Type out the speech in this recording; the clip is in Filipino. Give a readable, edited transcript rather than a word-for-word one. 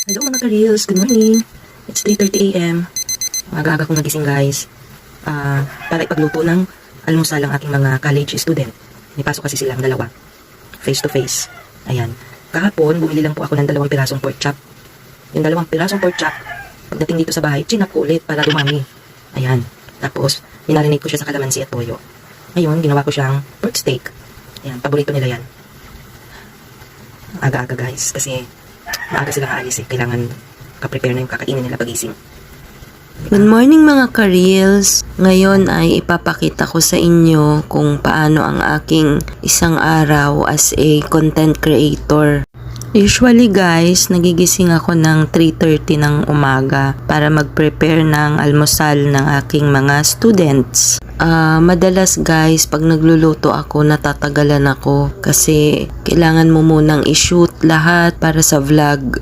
Hello mga ka-reels, good morning. It's 3:30 AM. Aga-aga kong nagising guys. Para ipagluto ng almusal ang aking mga college student. May pasok kasi silang dalawa. Face to face. Ayan. Kahapon, bumili lang po ako ng 2 pirasong pork chop. Yung 2 pirasong pork chop, pagdating dito sa bahay, chinap ko ulit para dumami. Ayan. Tapos, minarinate ko siya sa kalamansi at toyo. Ngayon, ginawa ko siyang pork steak. Ayan, paborito nila yan. Aga-aga guys, kasi maaga silang aalis eh. Kailangan ka-prepare na yung kakainin nila pagising. Good morning mga ka-reels. Ngayon ay ipapakita ko sa inyo kung paano ang aking isang araw as a content creator. Usually guys, nagigising ako ng 3:30 ng umaga para mag-prepare ng almusal ng aking mga students. Madalas guys, pag nagluluto ako, natatagalan ako kasi kailangan mo munang i-shoot lahat para sa vlog.